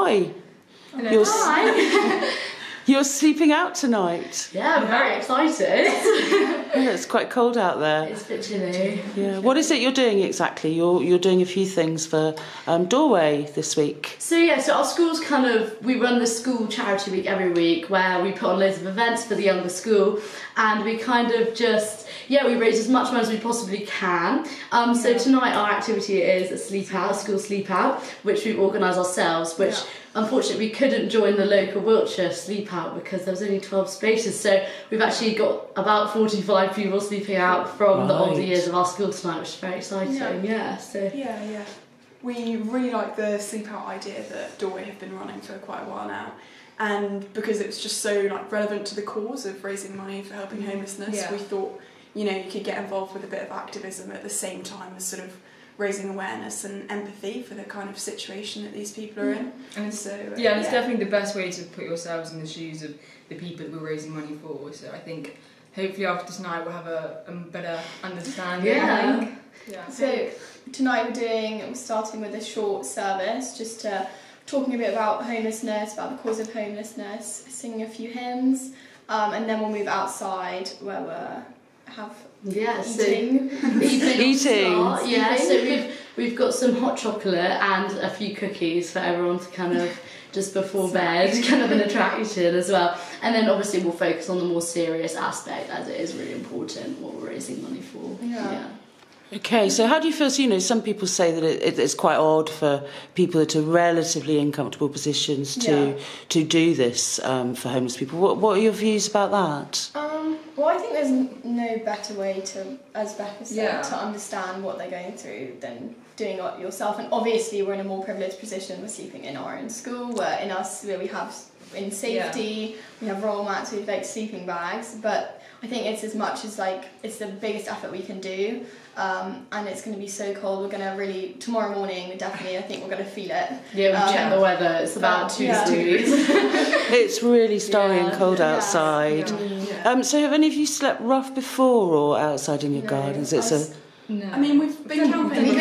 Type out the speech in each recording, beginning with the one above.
Hi. Hello. Hi. You're sleeping out tonight. Yeah, I'm very excited. Yeah, it's quite cold out there. It's a bit chilly. Yeah. What is it you're doing exactly? You're doing a few things for Doorway this week. So our school's we run the school charity week every week where we put on loads of events for the younger school, and we we raise as much money as we possibly can. So tonight our activity is a school sleep out, which we've organised ourselves, which unfortunately we couldn't join the local Wiltshire sleep out because there was only 12 spaces. So we've actually got about 45 people sleeping out from the older years of our school tonight, which is very exciting. Yeah. We really like the sleep out idea that Doorway have been running for quite a while now. And because it's just so relevant to the cause of raising money for helping homelessness, we thought, you could get involved with a bit of activism at the same time as sort of raising awareness and empathy for the kind of situation that these people are in. And it's definitely the best way to put yourselves in the shoes of the people that we're raising money for. So I think hopefully after tonight we'll have a better understanding. So tonight we're starting with a short service, just talking a bit about homelessness, about the cause of homelessness, singing a few hymns, and then we'll move outside where we'll have eating. So we've got some hot chocolate and a few cookies for everyone to just before bed, an attraction as well. And then obviously we'll focus on the more serious aspect, as it is really important what we're raising money for. Okay, so how do you feel? So, some people say that it's quite odd for people that are relatively in comfortable positions to do this for homeless people. What are your views about that? Well, I think there's no better way to, as Becca said, to understand what they're going through than doing it yourself. And obviously we're in a more privileged position. We're sleeping in our own school, where we have in safety, we have roll mats, we have sleeping bags, but I think it's as much as it's the biggest effort we can do, and it's going to be so cold. We're going to really, tomorrow morning definitely, I think we're going to feel it. Yeah, we've checked the weather, it's about 2 degrees. It's really starry and cold outside. So have any of you slept rough before or outside in your gardens? No. I mean, we've been camping.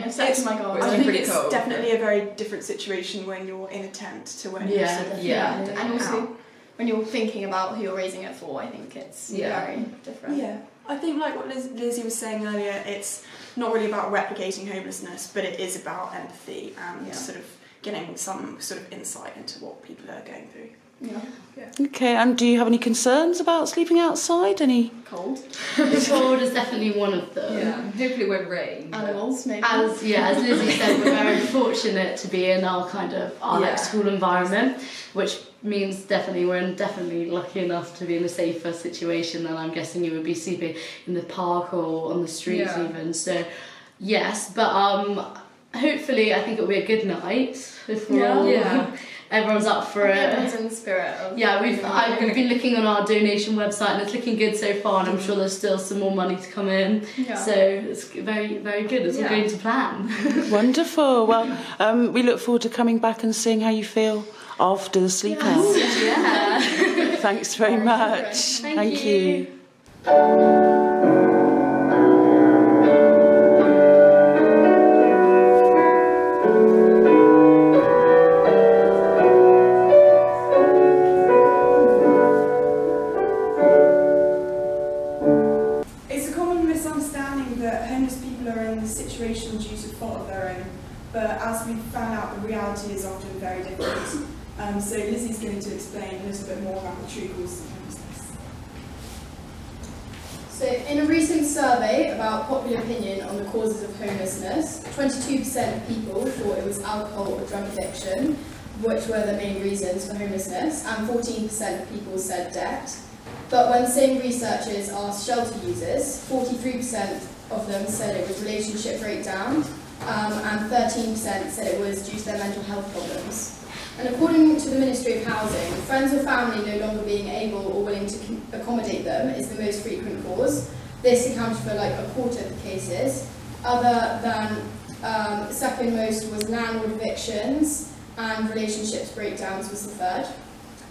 I've slept in my garden. I think it's definitely a very different situation when you're in a tent to when you're and also when you're thinking about who you're raising it for, I think it's very different. Yeah, I think what Lizzie was saying earlier, it's not really about replicating homelessness, but it is about empathy and sort of getting some sort of insight into what people are going through. Okay, and do you have any concerns about sleeping outside? Any cold? The cold is definitely one of them. Yeah, hopefully it won't rain. Animals, maybe. As Lizzie said, we're very fortunate to be in our school environment, which means we're definitely lucky enough to be in a safer situation than I'm guessing you would be sleeping in the park or on the streets even. So yes, but hopefully I think it'll be a good night if we're all. Everyone's up for it. Everyone's in the spirit of... I've been looking on our donation website and it's looking good so far, and I'm sure there's still some more money to come in. So it's very, very good. It's all going to plan. Wonderful. Well, we look forward to coming back and seeing how you feel after the sleep out. Thanks very much. Thank you. But as we found out, the reality is often very different. So Lizzie's going to explain a little bit more about the true causes of homelessness. So in a recent survey about popular opinion on the causes of homelessness, 22% of people thought it was alcohol or drug addiction, which were the main reasons for homelessness, and 14% of people said debt. But when same researchers asked shelter users, 43% of them said it was relationship breakdown, and 13% said it was due to their mental health problems. And according to the Ministry of Housing, friends or family no longer being able or willing to accommodate them is the most frequent cause. This accounted for a quarter of the cases. Other than second most was landlord evictions, and relationships breakdowns was the third.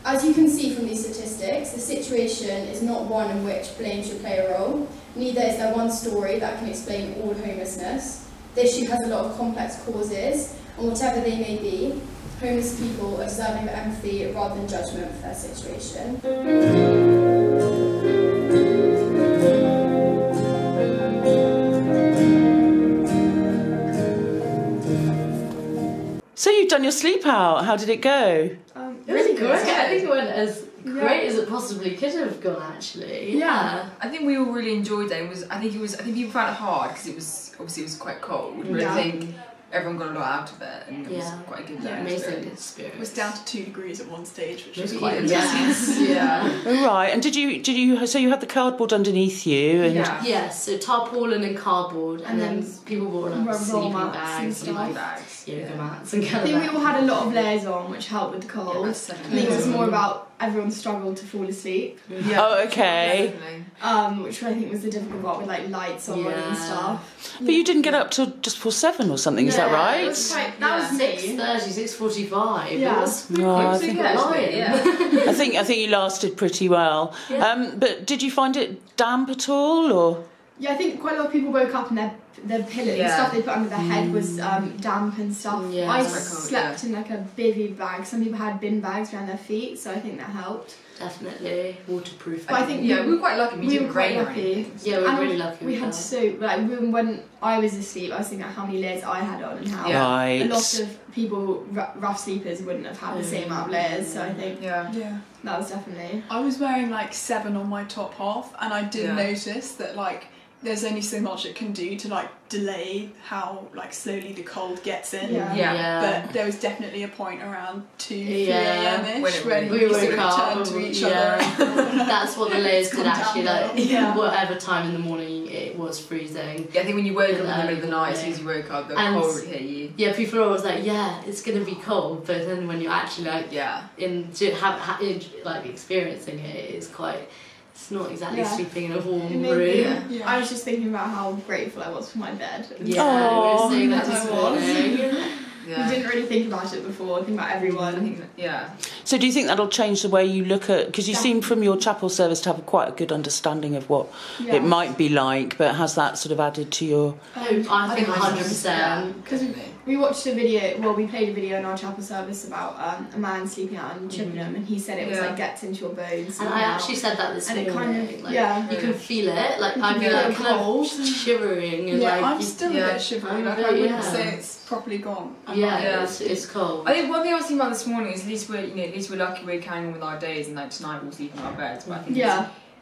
As you can see from these statistics, the situation is not one in which blame should play a role. Neither is there one story that can explain all homelessness. The issue has a lot of complex causes, and whatever they may be, homeless people are deserving of empathy rather than judgment for their situation. So you've done your sleep out. How did it go? It was great. I think it went as great as it possibly could have gone, actually. Yeah, I think we all really enjoyed it. I think people found it hard because it was quite cold, but I think everyone got a lot out of it, and it was quite a good amazing experience. It was down to 2 degrees at one stage, which was quite interesting. Yeah. Right, and did you? So you had the cardboard underneath you, and Yes, so tarpaulin and cardboard, and then people brought like sleeping bags and yoga mats and I think we all had a lot of layers on, which helped with the cold. I think it was more about everyone struggled to fall asleep. Yeah. Oh, okay. Which I think was the difficult part with like lights on and stuff. But you didn't get up till just before 7 or something, is that right? It was quite, that was 6:30, 6:45. Yeah. It was I quite think you lasted pretty well. Yeah. But did you find it damp at all, or? Yeah, I think quite a lot of people woke up and their pillow, the stuff they put under their head was damp and stuff. Yeah, I slept in like a bivvy bag. Some people had bin bags around their feet, so I think that helped. Definitely waterproof. But I think we were quite lucky. We were quite lucky. Yeah, we were really lucky. We had when I was asleep, I was thinking how many layers I had on and how a lot of people, rough sleepers, wouldn't have had the same amount of layers. So I think that was definitely. I was wearing like 7 on my top half, and I did notice that like there's only so much it can do to like delay how like slowly the cold gets in. But there was definitely a point around 2-3 a.m.ish when we sort of turned to each other. That's what the layers did actually. Like whatever time in the morning it was freezing. Yeah, I think when you woke up in the middle of the night, as soon as you woke up, the cold would hit you. Yeah, people are always like, it's gonna be cold, but then when you're actually like experiencing it, it's quite. It's not exactly sleeping in a warm room. I was just thinking about how grateful I was for my bed. We were saying that this morning. You didn't really think about it before, think about everyone. So do you think that'll change the way you look at, because you seem from your chapel service to have quite a good understanding of what it might be like, but has that sort of added to your... I think 100%. Because we watched a video, we played a video in our chapel service about a man sleeping out in Chippenham, and he said it was like gets into your bones. And I actually said that this morning. And it kind of, you can feel it, like I'm like kind of shivering. And I'm still a bit shivering, like I wouldn't say it's properly gone. It's cold. I think one thing I was thinking about this morning is at least we're lucky we're carrying on with our days, and like tonight we'll sleep in our beds. But I think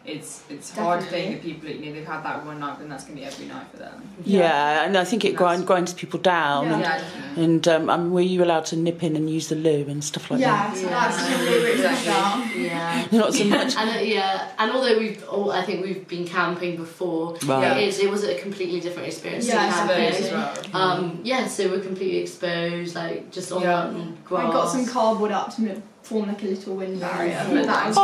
it's hard to think that people they've had that one night, and that's going to be every night for them. And I think it grinds people down. And were you allowed to nip in and use the loo and stuff like that? Not so much. And although I think we've been camping before, it was a completely different experience. So we're completely exposed, like just on grass. I got some cardboard up to form like a little wind barrier, but that was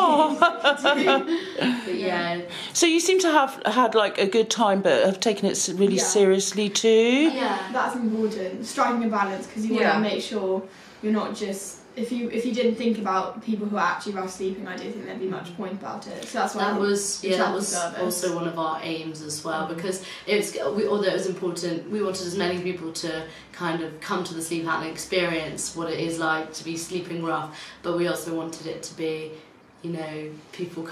So you seem to have had like a good time, but have taken it really seriously too. That's important, striking a balance, because you want to make sure you're not just if you didn't think about people who are actually rough sleeping, I don't think there'd be much point about it. So that's why that was also one of our aims as well, because although it was important, we wanted as many people to kind of come to the sleep out and experience what it is like to be sleeping rough, but we also wanted it to be, people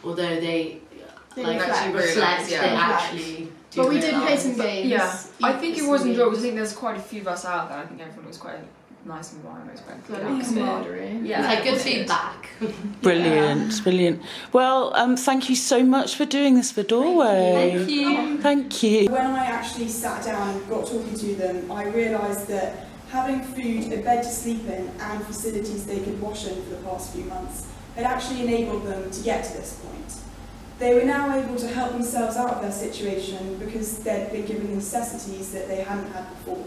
although they actually reflect, they actually do. But we did play some games. Yeah, I think it was enjoyable. I think there's quite a few of us out there. I think everyone was quite nice environment. Camaraderie. Good feedback. Brilliant. Well, thank you so much for doing this for Doorway. Thank you. When I actually sat down and got talking to them, I realised that having food, a bed to sleep in, and facilities they could wash in for the past few months had actually enabled them to get to this point. They were now able to help themselves out of their situation because they'd been given necessities that they hadn't had before.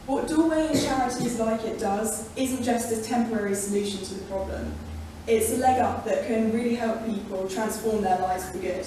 What Doorway and charities like it does isn't just a temporary solution to the problem. It's a leg up that can really help people transform their lives for good.